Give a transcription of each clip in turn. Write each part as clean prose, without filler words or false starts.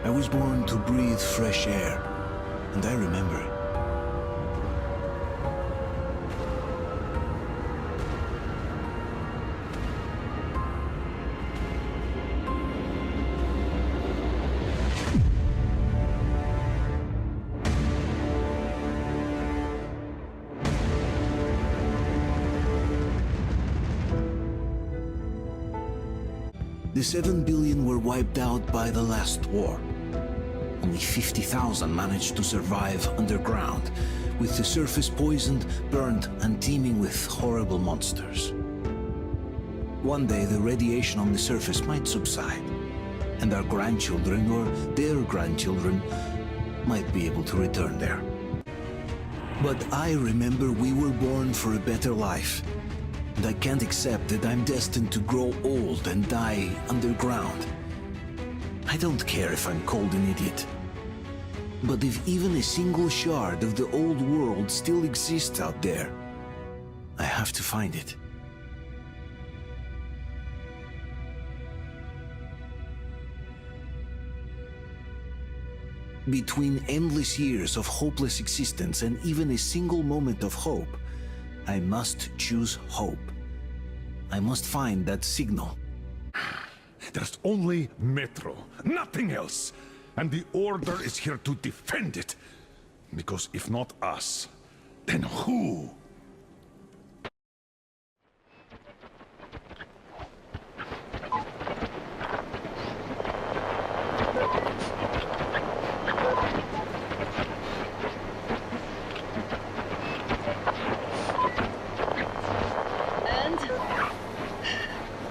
I was born to breathe fresh air, and I remember it. The 7 billion were wiped out by the last war. Only 50,000 managed to survive underground, with the surface poisoned, burned, and teeming with horrible monsters. One day the radiation on the surface might subside, and our grandchildren or their grandchildren might be able to return there. But I remember we were born for a better life. And I can't accept that I'm destined to grow old and die underground. I don't care if I'm called an idiot. But if even a single shard of the old world still exists out there, I have to find it. Between endless years of hopeless existence and even a single moment of hope, I must choose hope. I must find that signal. There's only Metro, nothing else. And the Order is here to defend it. Because if not us, then who?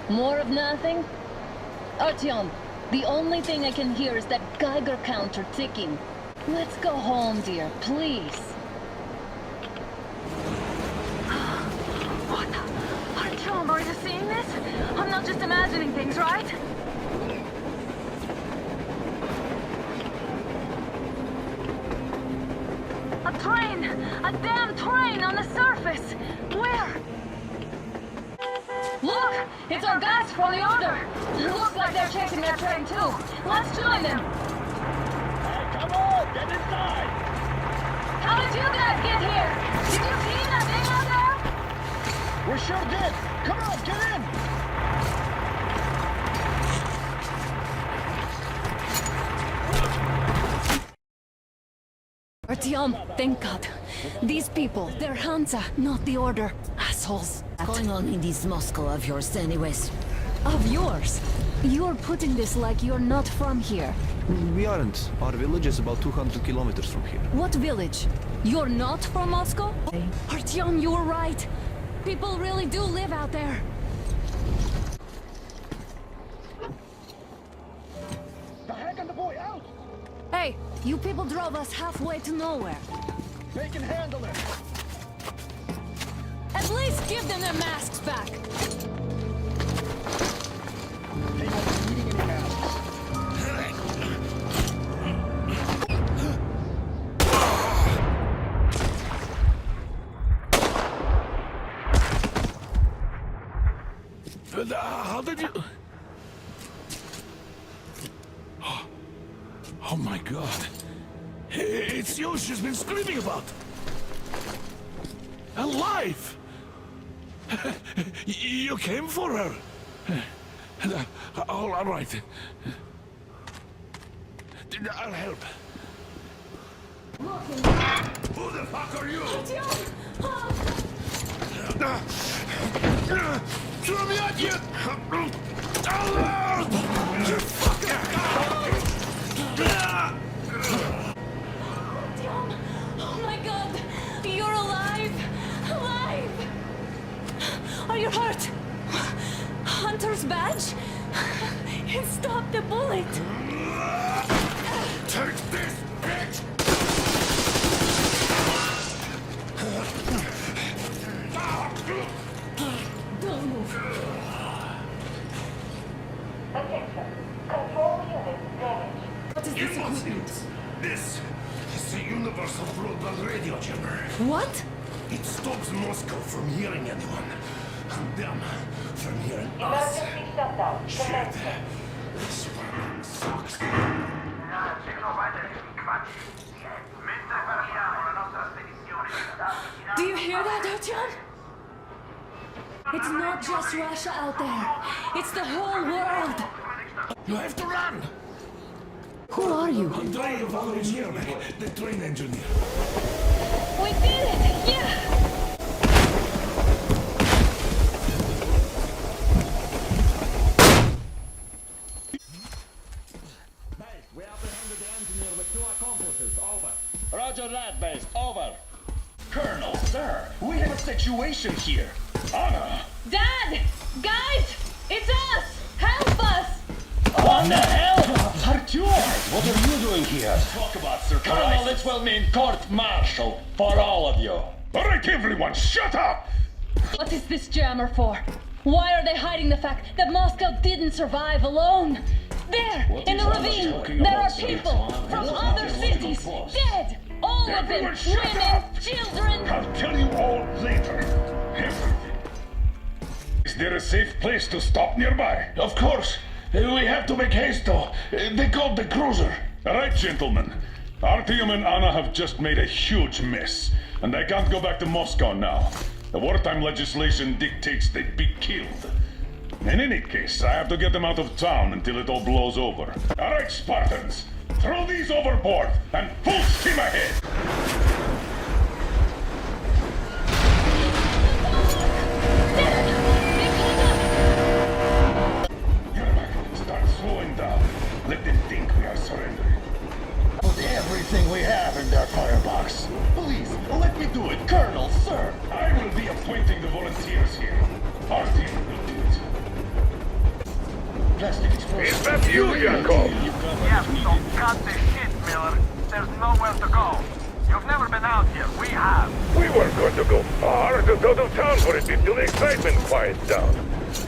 More of nothing? Artyom, the only thing I can hear is that Geiger counter ticking. Let's go home, dear, please. What? Artyom, are you seeing this? I'm not just imagining things, right? A train! A damn train on the surface! Where? Look! It's our guys from the Order! Looks like they're chasing that train too! Let's join them! Hey, come on! Get inside! How did you guys get here? Did you see that thing out there? We sure did! Come on, get in! Artyom, thank God. These people, they're Hansa, not the Order. Assholes. What's going on in this Moscow of yours anyways? Of yours? You're putting this like you're not from here. We aren't. Our village is about 200 kilometers from here. What village? You're not from Moscow? Artyom, you were right. People really do live out there. The heck and the boy out! Hey, you people drove us halfway to nowhere. They can handle it! At least give them their masks back. They won't be needing any masks. How did you... Oh my God. It's you she's been screaming about. Alive! You came for her. All right. I'll help. Who the fuck are you? Throw me at you! You fucker! Oh my God! You're alive! Alive! Are you hurt? Hunter's badge? It stopped the bullet! Take this, bitch! Don't move. Attention. Control unit damaged. What is this equipment? This is the universal broadband radio jammer. What? It stops Moscow from hearing anyone, and them from hearing us. Emergency shutdown. Shit. This one sucks. Do you hear that, Artyom? It's not just Russia out there. It's the whole world. You have to run! Who are you? Andrei Valeryevich, the train engineer. We did it! Yeah! We apprehended the engineer with 2 accomplices. Over. Roger that, base. Over. Colonel, sir, we have a situation here. Anna! Dad! Guys! It's us! Help us! What the hell? Artyom! What are you doing here? Talk about surprise. Colonel, it will mean court-martial for all of you. All right, everyone, shut up! What is this jammer for? Why are they hiding the fact that Moscow didn't survive alone? There, What in is the Anna ravine, talking there about, are sir? people from It's other not cities, illegal. dead! All of them, Everyone shut women, up! children! I'll tell you all later. Everything. Is there a safe place to stop nearby? Of course. We have to make haste, though. They called the cruiser. All right, gentlemen. Artyom and Anna have just made a huge mess, and I can't go back to Moscow now. The wartime legislation dictates they'd be killed. In any case, I have to get them out of town until it all blows over. All right, Spartans. Throw these overboard and full steam ahead. Yermak, start slowing down. Let them think we are surrendering. Put everything we have in their firebox. Please, let me do it, Colonel, sir. I will be appointing the volunteers here. Our team will do it. Plastic explosive. Is that you, Yakov? Yes, so cut the shit, Miller. There's nowhere to go. You've never been out here. We have. We weren't going to go far, just out of town for a bit till the excitement quiets down.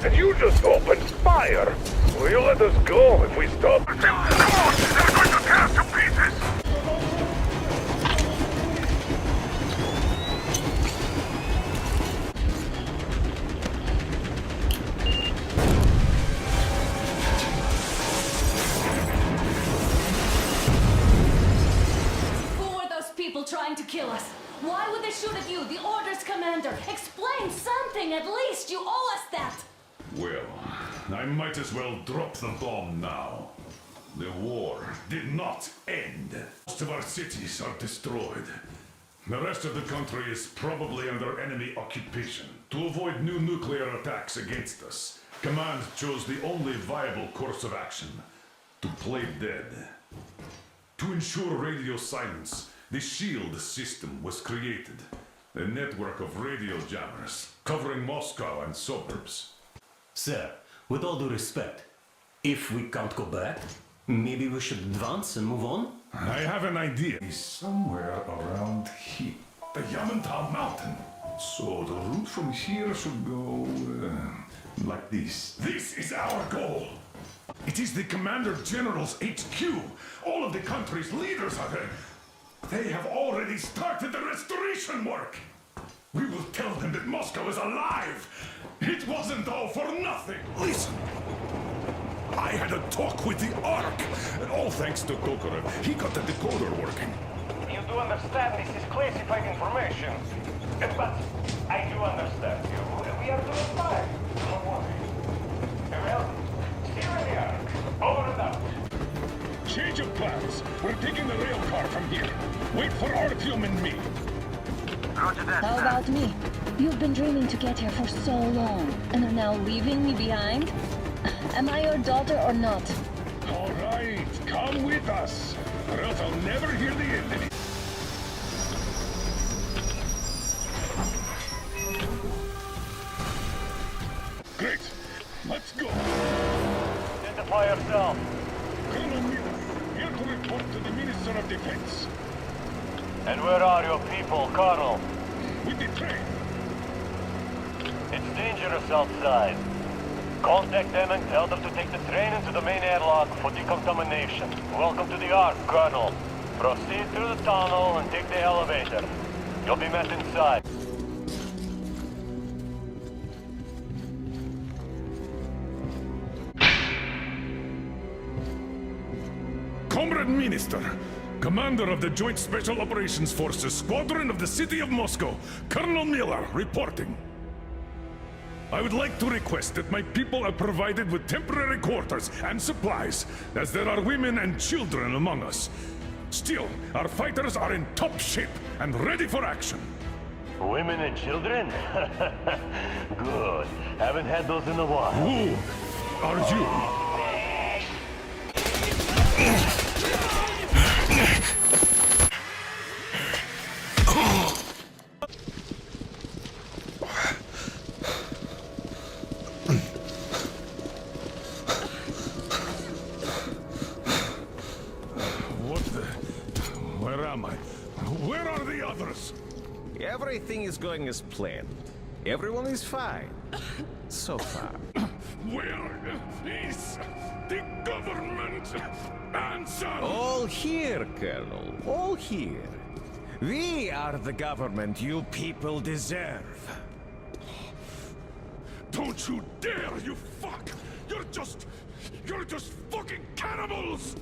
And you just opened fire. Will you let us go if we stop? Come on! They're going to tear us to pieces! Who are those people trying to kill us? Why would they shoot at you, the Order's commander? Explain something, at least. You owe us that. Well, I might as well drop the bomb now. The war did not end. Most of our cities are destroyed. The rest of the country is probably under enemy occupation. To avoid new nuclear attacks against us, Command chose the only viable course of action: to play dead. To ensure radio silence, the SHIELD system was created, a network of radio jammers covering Moscow and suburbs. Sir, with all due respect, if we can't go back, maybe we should advance and move on? I have an idea. He's somewhere around here. The Yamantau Mountain. So the route from here should go like this. This is our goal. It is the Commander General's HQ. All of the country's leaders are there. They have already started the restoration work. We will tell them that Moscow is alive. It wasn't all for nothing. Listen. I had a talk with the Ark, and all thanks to Tokarev. He got the decoder working. You do understand this is classified information. But I do understand you. We are doing fine. Don't worry. Well, here we are. Over and out. Change of plans. We're taking the rail car from here. Wait for Artyom and me. Roger that. How about me? You've been dreaming to get here for so long, and are now leaving me behind? Am I your daughter or not? All right, come with us, or else I'll never hear the end of it. Great, let's go. Identify yourself. Colonel Miller, here to report to the Minister of Defense. And where are your people, Colonel? With the train. It's dangerous outside. Contact them and tell them to take the train into the main airlock for decontamination. Welcome to the Ark, Colonel. Proceed through the tunnel and take the elevator. You'll be met inside. Come Comrade Minister, Commander of the Joint Special Operations Forces Squadron of the City of Moscow, Colonel Miller, reporting. I would like to request that my people are provided with temporary quarters and supplies, as there are women and children among us. Still, our fighters are in top shape and ready for action. Women and children? Good. Haven't had those in a while. Who are you? What the... Where am I? Where are the others? Everything is going as planned. Everyone is fine. So far. Where is the government? Answer! All here, Colonel. All here. We are the government you people deserve. Don't you dare, you fuck! You're just fucking cannibals!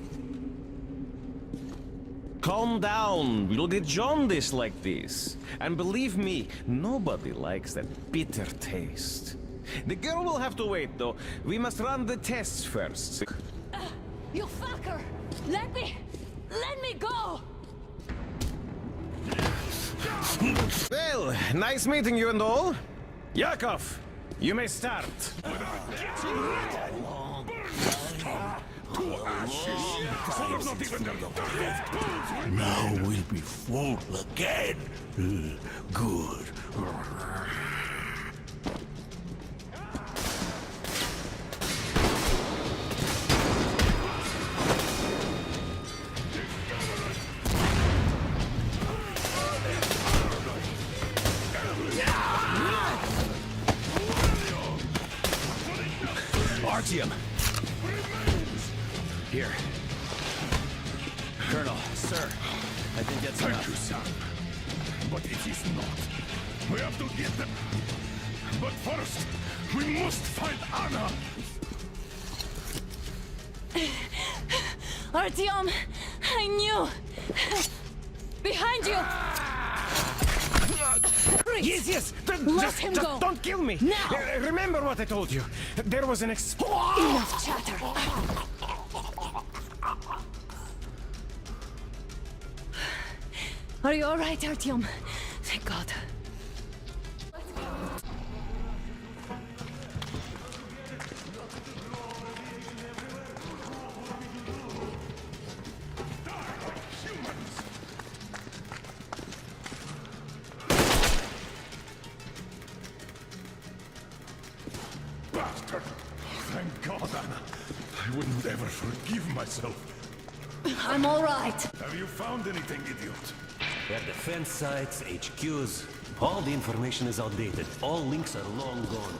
Calm down. We'll get jaundice like this. And believe me, nobody likes that bitter taste. The girl will have to wait, though. We must run the tests first. You fucker! Let me go! Well, nice meeting you and all. Yakov, you may start. Now we'll be full again. Good. Artyom. Here. Colonel, sir, I think that's Thank enough. you, son. But it is not. We have to get them. But first, we must find Anna. Artyom, I knew! Behind you! Yes! Let him go! Don't kill me! Now! Remember what I told you. There was an Enough chatter! Are you alright, Artyom? Thank God. Bastard! Thank God, Anna. I wouldn't ever forgive myself. I'm alright. Have you found anything, idiot? Their defense sites, HQs, all the information is outdated. All links are long gone.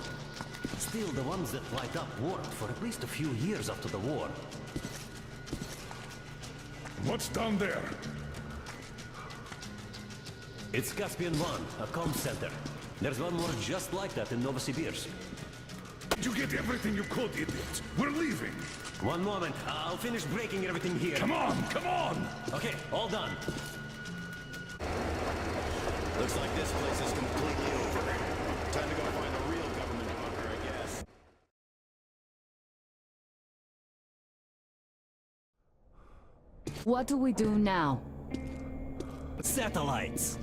Still, the ones that light up worked for at least a few years after the war. What's down there? It's Caspian 1, a comm center. There's one more just like that in Novosibirsk. Did you get everything you could, idiot? We're leaving. One moment, I'll finish breaking everything here. Come on, come on! Okay, all done. Looks like this place is completely over. Time to go find the real government bunker, I guess. What do we do now? Satellites.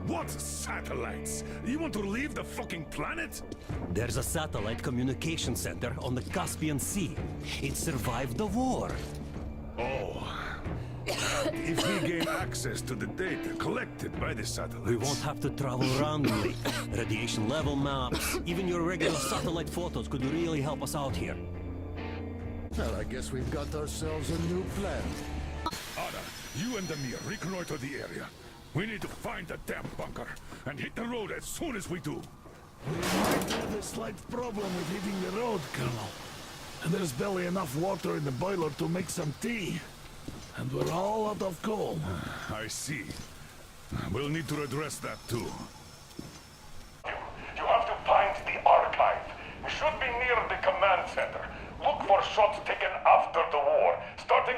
What satellites? You want to leave the fucking planet? There's a satellite communication center on the Caspian Sea. It survived the war. Oh. If we gain access to the data collected by the satellites... We won't have to travel around really. Radiation level maps, even your regular satellite photos could really help us out here. Well, I guess we've got ourselves a new plan. Ada, you and Amir reconnoiter the area. We need to find the damn bunker and hit the road as soon as we do. We might have a slight problem with hitting the road, Colonel. And there's barely enough water in the boiler to make some tea. And we're all out of coal. I see. We'll need to address that too. You have to find the archive. It should be near the command center. Look for shots taken after the war, starting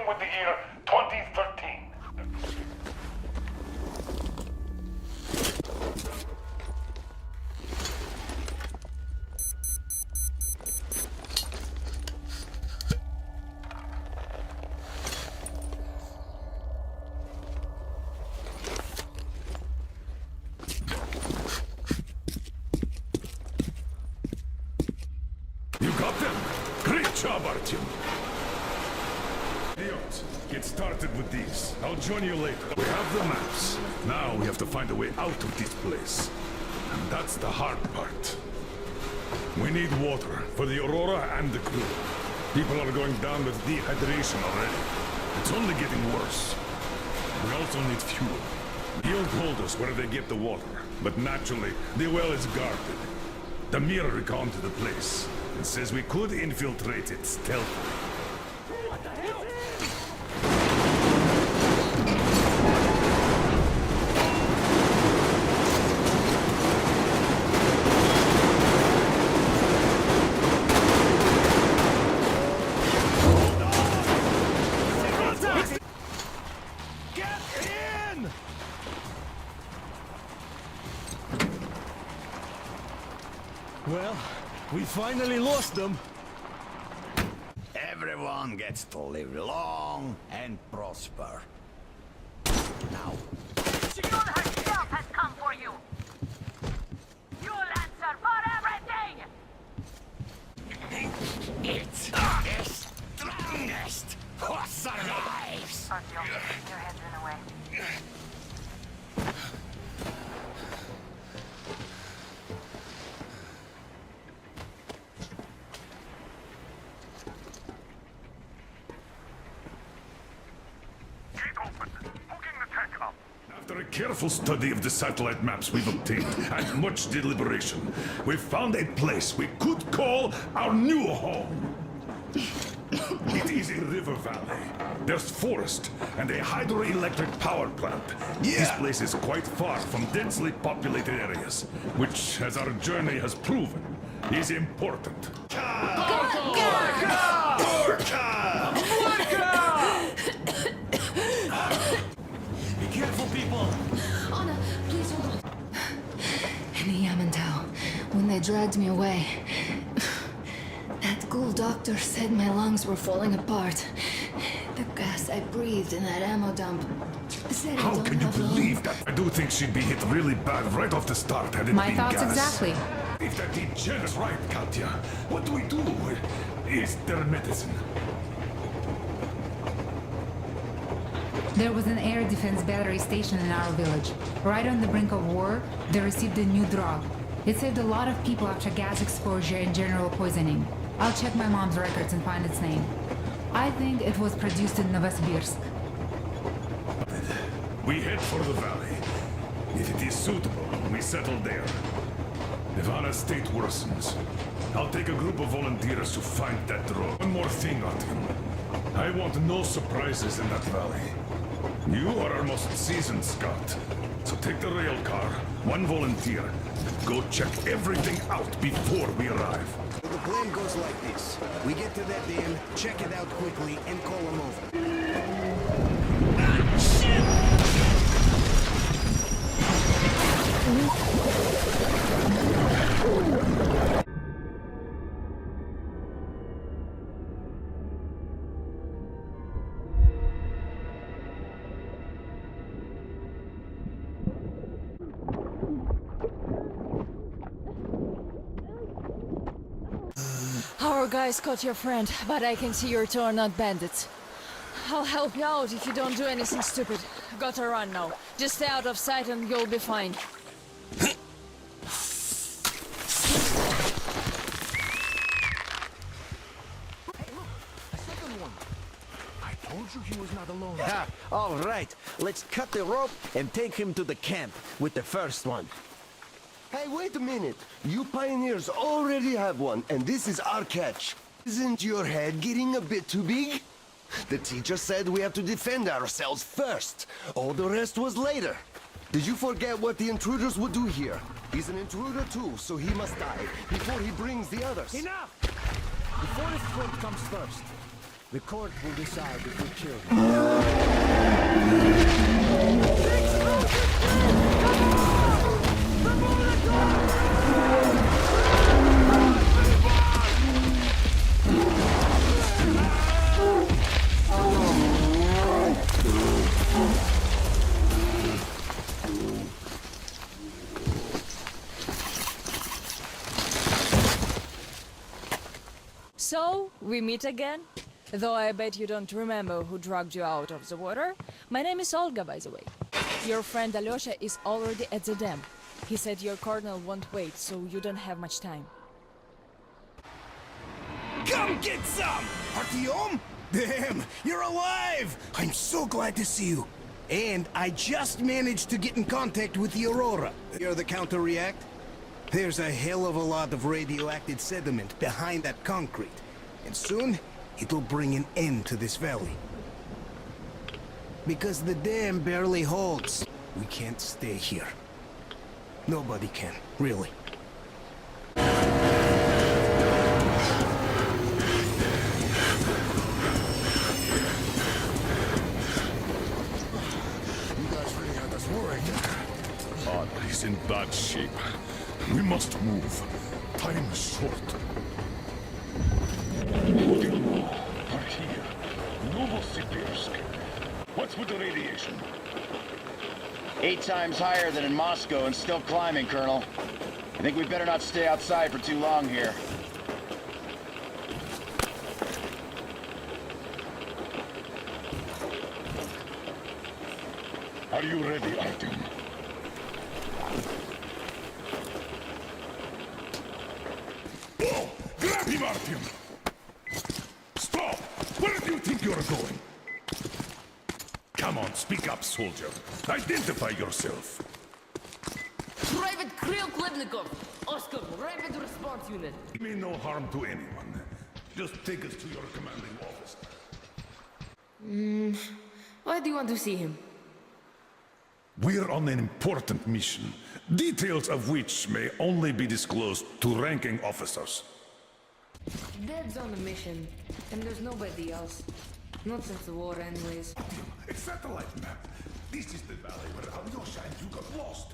job, Artyom. Idiot, get started with these. I'll join you later. We have the maps. Now we have to find a way out of this place. And that's the hard part. We need water for the Aurora and the crew. People are going down with dehydration already. It's only getting worse. We also need fuel. Gil told us where they get the water, but naturally, the well is guarded. The mirror reckoned to the place and says we could infiltrate it stealthily. What the hell? Well, we finally lost them. Everyone gets to live long and prosper. Now, Shion herself has come for you! You'll answer for everything! it's the strongest who survives. Artyom, your head's in the way. After a careful study of the satellite maps we've obtained, and much deliberation, we've found a place we could call our new home. It is a river valley. There's forest and a hydroelectric power plant. This place is quite far from densely populated areas, which, as our journey has proven, is important. Be careful, people! Anna, please hold on. In Yamantau, when they dragged me away, that ghoul doctor said my lungs were falling apart. The gas I breathed in that ammo dump said I How don't can you have long. believe that? I do think she'd be hit really bad right off the start had it My been thoughts gas. exactly. If that degenerate's right, Katya, what do we do? Is there medicine? There was an air defense battery station in our village. Right on the brink of war, they received a new drug. It saved a lot of people after gas exposure and general poisoning. I'll check my mom's records and find its name. I think it was produced in Novosibirsk. We head for the valley. If it is suitable, we settle there. If Anna's state worsens, I'll take a group of volunteers to find that drug. One more thing, Artyom. I want no surprises in that valley. You are our most seasoned scout, so take the rail car, one volunteer, and go check everything out before we arrive. The plan goes like this. We get to that dam, check it out quickly, and call them over. Our guys caught your friend, but I can see your two are not bandits. I'll help you out if you don't do anything stupid. Gotta run now. Just stay out of sight and you'll be fine. Told you he was not alone. All right, let's cut the rope and take him to the camp with the first one. Hey, wait a minute. You pioneers already have one, and this is our catch. Isn't your head getting a bit too big? The teacher said we have to defend ourselves first. All the rest was later. Did you forget what the intruders would do here? He's an intruder too, so he must die before he brings the others. Enough! The forest folk comes first. The court will decide if we kill So, we meet again? Though I bet you don't remember who dragged you out of the water. My name is Olga, by the way. Your friend Alyosha is already at the dam. He said your colonel won't wait, so you don't have much time. Come get some! Artyom? Damn, you're alive! I'm so glad to see you. And I just managed to get in contact with the Aurora. Hear the counter-react? There's a hell of a lot of radioactive sediment behind that concrete. And soon, it'll bring an end to this valley. Because the dam barely holds. We can't stay here. Nobody can, really. He's in bad shape. We must move. Time is short. Are here. Novosibirsk. What's with the radiation? 8 times higher than in Moscow and still climbing, Colonel. I think we better not stay outside for too long here. Are you ready, Artyom? Oh! Grab him, Artyom! Stop! Where do you think you're going? Come on, speak up, soldier. Identify yourself. Private Kirill Klebnikov, Oscar, Rapid Response Unit. It mean no harm to anyone. Just take us to your commanding officer. Why do you want to see him? We're on an important mission, details of which may only be disclosed to ranking officers. Dad's on a mission, and there's nobody else. Not since the war, anyways. A satellite map. This is the valley where Alyosha and you got lost.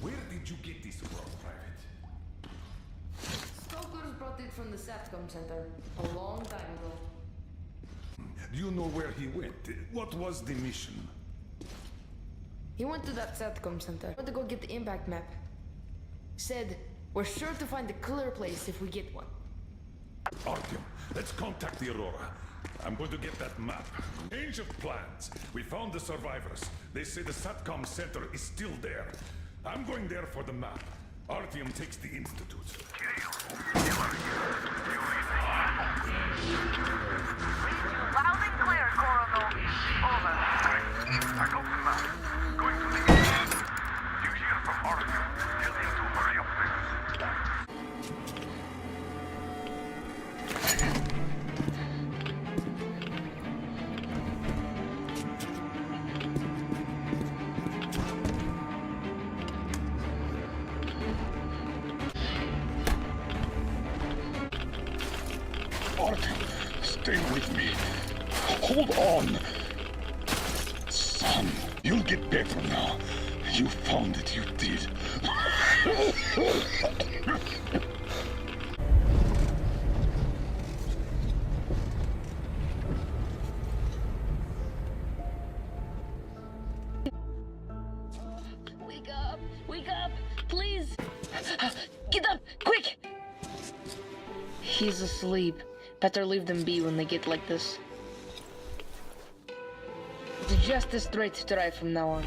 Where did you get this from, Private? Stokers brought it from the SATCOM center a long time ago. Do you know where he went? What was the mission? He went to that SATCOM center. Went to go get the impact map. Said, we're sure to find a clear place if we get one. Artyom, let's contact the Aurora. I'm going to get that map. Change of plans. We found the survivors. They say the SATCOM center is still there. I'm going there for the map. Artyom takes the institute. Loud and clear, Coronel. Over. I got the map. Going to the east. You hear from Artyom. Tell him to hurry up, please. Artyom, stay with me. Hold on. Son, you'll get better now. You found it, you did. Wake up! Wake up! Please! Get up! Quick! He's asleep. Better leave them be when they get like this. It's just a straight drive from now on.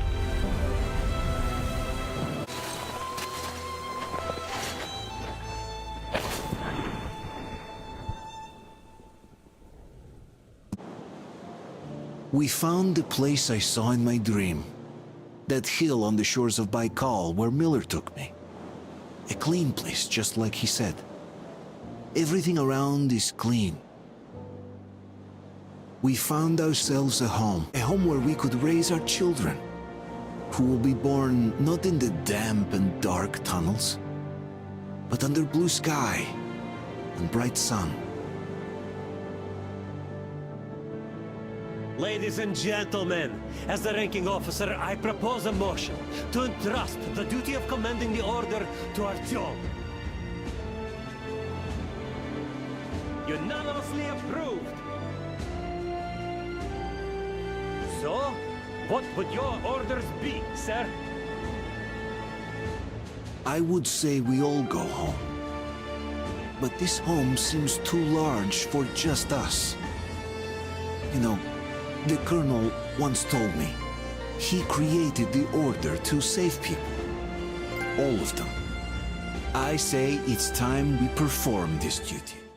We found the place I saw in my dream. That hill on the shores of Baikal where Miller took me. A clean place, just like he said. Everything around is clean. We found ourselves a home where we could raise our children, who will be born not in the damp and dark tunnels, but under blue sky and bright sun. Ladies and gentlemen, as the ranking officer, I propose a motion to entrust the duty of commanding the order to Artyom. Unanimously approved. So, what would your orders be, sir? I would say we all go home. But this home seems too large for just us. You know, the Colonel once told me, he created the Order to save people. All of them. I say it's time we perform this duty.